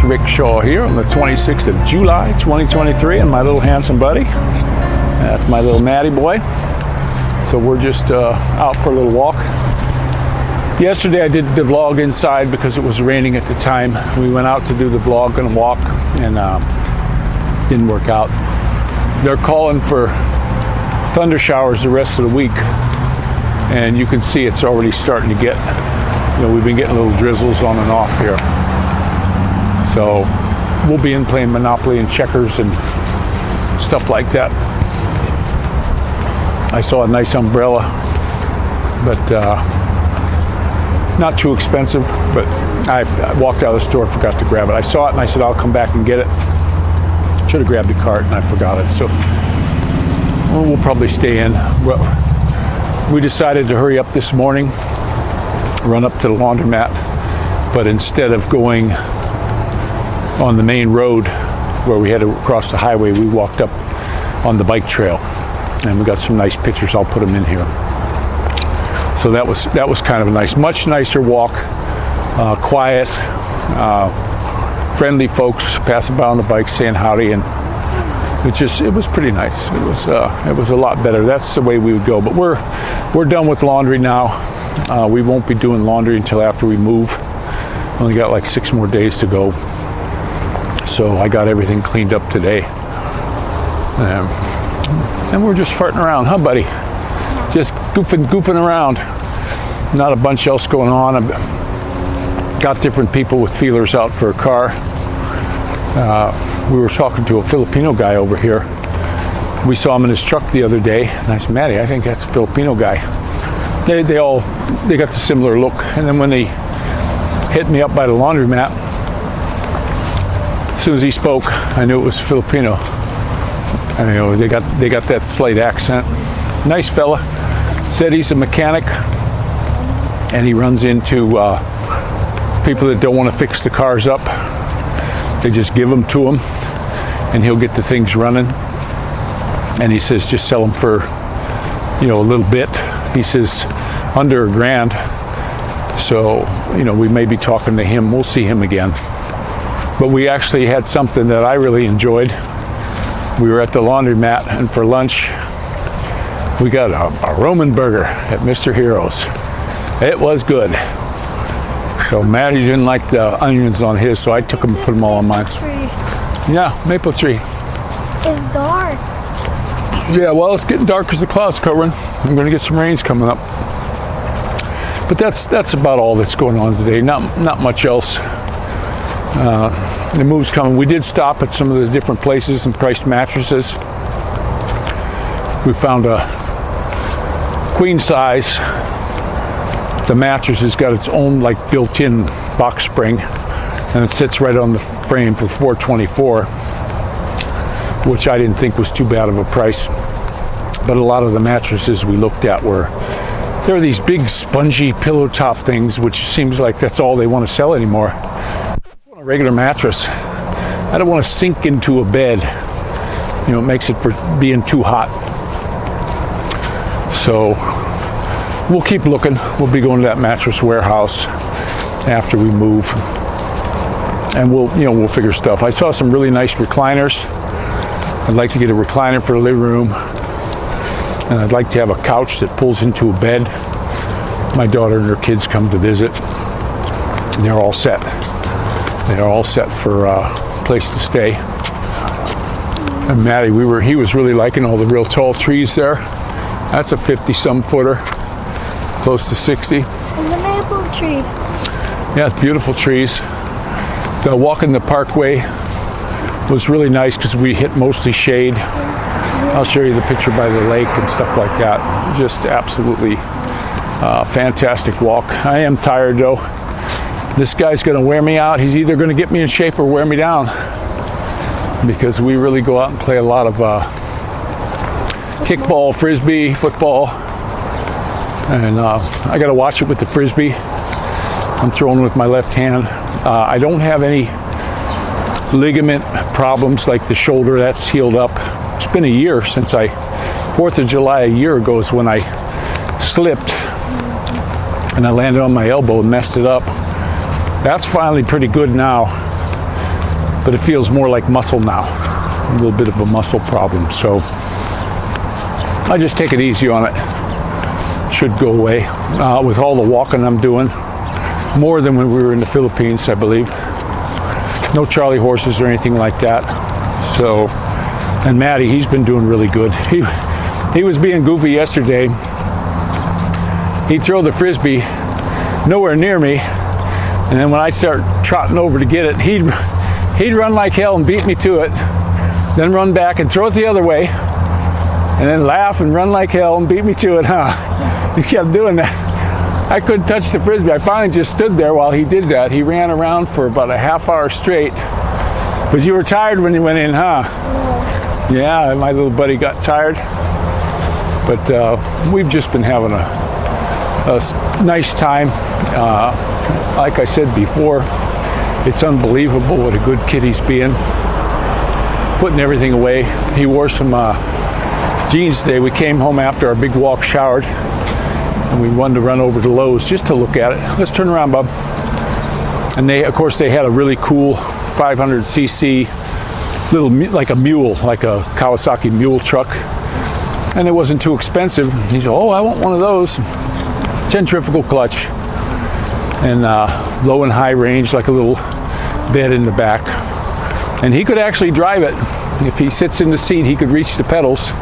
Mr. Rick Shaw here on the 26th of July 2023, and my little handsome buddy. That's my little Matty boy. So we're just out for a little walk. Yesterday I did the vlog inside because it was raining at the time. We went out to do the vlog and walk, and didn't work out. They're calling for thunder showers the rest of the week, and you can see it's already starting to get, we've been getting little drizzles on and off here. So we'll be in playing Monopoly and checkers and stuff like that. I saw a nice umbrella, but not too expensive, but I walked out of the store, forgot to grab it. I saw it and I said, I'll come back and get it. Should have grabbed a cart and I forgot it, so we'll probably stay in. Well, we decided to hurry up this morning, run up to the laundromat, but instead of going on the main road where we had to cross the highway, we walked up on the bike trail, and we got some nice pictures. I'll put them in here. So that was kind of a much nicer walk, quiet, friendly folks passing by on the bike saying howdy, and it was pretty nice. It was a lot better. That's the way we would go. But we're done with laundry now. We won't be doing laundry until after we move. Only got like 6 more days to go. So I got everything cleaned up today. And we're just farting around, huh, buddy? Just goofing around. Not a bunch else going on. I've got different people with feelers out for a car. We were talking to a Filipino guy over here. We saw him in his truck the other day, and I said, Matty, I think that's a Filipino guy. They got the similar look. And then when they hit me up by the laundromat, as soon as he spoke, I knew it was Filipino. And they got that slight accent. Nice fella. Said he's a mechanic, and he runs into people that don't want to fix the cars up. They just give them to him, and he'll get the things running. And he says just sell them for, a little bit. He says under $1,000. So, we may be talking to him. We'll see him again. But we actually had something that I really enjoyed. We were at the laundromat, and for lunch, we got a Roman burger at Mr. Heroes. It was good. So Matty didn't like the onions on his, so I took them and put them all on mine. Yeah, maple tree. It's dark. Yeah, well, it's getting dark because the clouds covering. I'm going to get some rains coming up. But that's about all that's going on today. Not much else. The move's coming. We did stop at some of the different places and priced mattresses. We found a queen size. The mattress has got its own built-in box spring, and it sits right on the frame for $424, which I didn't think was too bad of a price. But a lot of the mattresses we looked at there are these big spongy pillow top things, which seems like that's all they want to sell anymore. I want a regular mattress. I don't want to sink into a bed. It makes it for being too hot. So we'll keep looking. We'll be going to that mattress warehouse after we move, and we'll figure stuff. I saw some really nice recliners. I'd like to get a recliner for the living room, and I'd like to have a couch that pulls into a bed. My daughter and her kids come to visit, and they're all set. They're all set for a place to stay. And Matty, he was really liking all the real tall trees there. That's a 50-some footer, close to 60. And the maple tree. Yeah, it's beautiful trees. The walk in the parkway was really nice because we hit mostly shade. I'll show you the picture by the lake and stuff like that. Just absolutely fantastic walk. I am tired though. This guy's going to wear me out. He's either going to get me in shape or wear me down, because we really go out and play a lot of kickball, frisbee, football, and I got to watch it with the frisbee. I'm throwing with my left hand. I don't have any ligament problems like the shoulder. That's healed up. It's been a year since 4th of July a year ago is when I slipped and I landed on my elbow and messed it up. That's finally pretty good now. but it feels more like muscle now, a little bit of a muscle problem. So I just take it easy on it. Should go away with all the walking I'm doing, more than when we were in the Philippines, I believe. No Charlie horses or anything like that. So, and Matty, he's been doing really good. He was being goofy yesterday. He'd throw the Frisbee nowhere near me, and then when I start trotting over to get it, he'd run like hell and beat me to it, then run back and throw it the other way, and then laugh and run like hell and beat me to it, huh? He kept doing that. I couldn't touch the Frisbee. I finally just stood there while he did that. He ran around for about a half hour straight. But you were tired when you went in, huh? Yeah, my little buddy got tired. But we've just been having a nice time. Like I said before, it's unbelievable what a good kid he's being. Putting everything away. He wore some jeans today. We came home after our big walk, showered, and we wanted to run over to Lowe's just to look at it. Let's turn around, Bob. And they, of course, they had a really cool 500cc little, like a mule, like a Kawasaki mule truck. And it wasn't too expensive. He said, oh, I want one of those. Centrifugal clutch. And low and high range, like a little bed in the back. And he could actually drive it. If he sits in the seat, he could reach the pedals.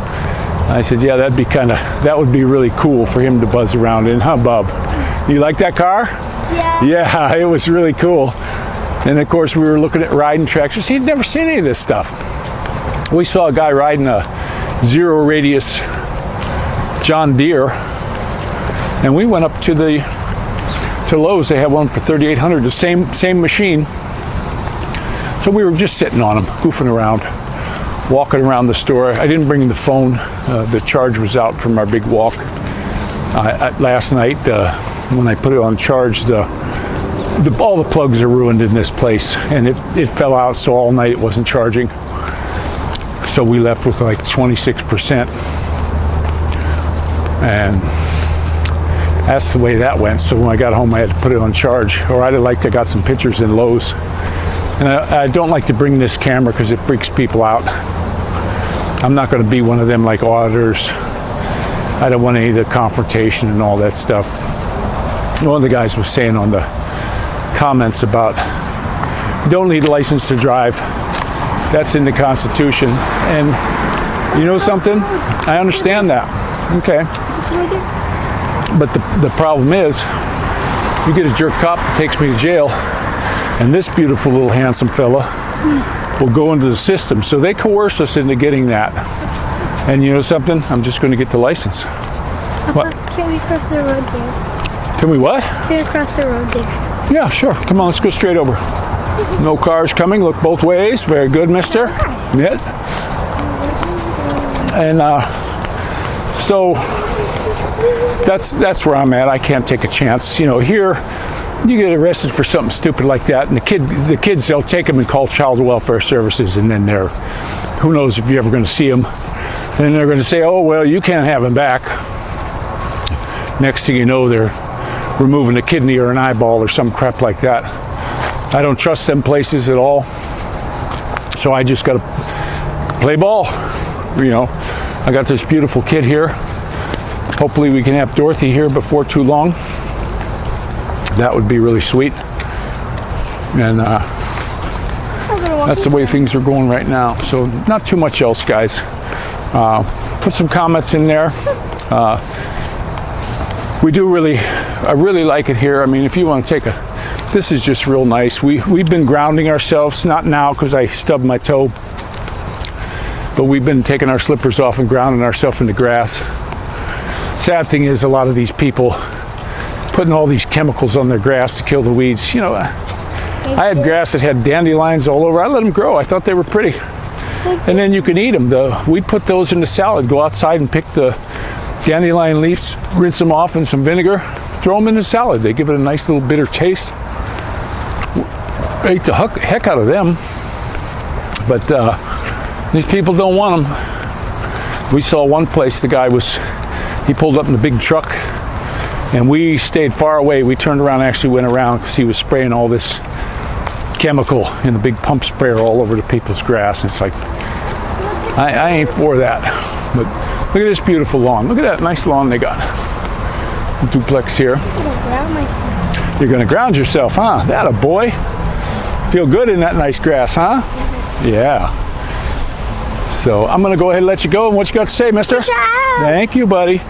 I said, yeah, that would be really cool for him to buzz around in, huh, Bob? You like that car? Yeah. Yeah, it was really cool. And of course, we were looking at riding tractors. He'd never seen any of this stuff. We saw a guy riding a zero radius John Deere, and we went up to Lowe's. They have one for $3,800, the same machine. So we were just sitting on them, goofing around, walking around the store. I didn't bring the phone. The charge was out from our big walk. Last night, when I put it on charge, all the plugs are ruined in this place, and it fell out, so all night it wasn't charging. So we left with like 26%. And that's the way that went. So when I got home, I had to put it on charge, or I'd have liked to got some pictures in Lowe's. And I don't like to bring this camera because it freaks people out. I'm not going to be one of them like auditors. I don't want any of the confrontation and all that stuff. One of the guys was saying on the comments about you don't need a license to drive. That's in the Constitution. And you know something? I understand that. Okay. But the problem is, you get a jerk cop that takes me to jail, and this beautiful little handsome fella will go into the system. So they coerce us into getting that. And you know something? I'm just going to get the license. What? Can we cross the road there? Can we what? Can we cross the road there? Yeah, sure. Come on, let's go straight over. No cars coming. Look both ways. Very good, mister. Yeah. And so that's where I'm at. I can't take a chance. You know, here you get arrested for something stupid like that, and the kids, they'll take them and call child welfare services, and then who knows if you're ever going to see them. Then they're going to say, oh, well, you can't have him back. Next thing you know, they're removing a kidney or an eyeball or some crap like that. I don't trust them places at all. So I just got to play ball. You know, I got this beautiful kid here. Hopefully we can have Dorothy here before too long. That would be really sweet. And that's the way things are going right now. So not too much else, guys. Put some comments in there. I really like it here. I mean, if you want to take this is just real nice. We've been grounding ourselves, not now because I stubbed my toe, but we've been taking our slippers off and grounding ourselves in the grass. Sad thing is, a lot of these people putting all these chemicals on their grass to kill the weeds. You know, I had grass that had dandelions all over. I let them grow. I thought they were pretty. And then you can eat them. We put those in the salad. Go outside and pick the dandelion leaves, rinse them off in some vinegar, throw them in the salad. They give it a nice little bitter taste. Ate the heck out of them. But these people don't want them. We saw one place, the guy he pulled up in a big truck, and we stayed far away. We turned around and actually went around because he was spraying all this chemical in the big pump sprayer all over the people's grass. It's like, I ain't for that. But look at this beautiful lawn. Look at that nice lawn they got. Duplex here. I'm gonna ground myself. You're going to ground yourself, huh? That a boy. Feel good in that nice grass, huh? Yeah. So I'm going to go ahead and let you go. And what you got to say, mister? Ciao. Thank you, buddy.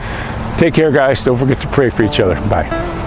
Take care, guys. Don't forget to pray for each other. Bye.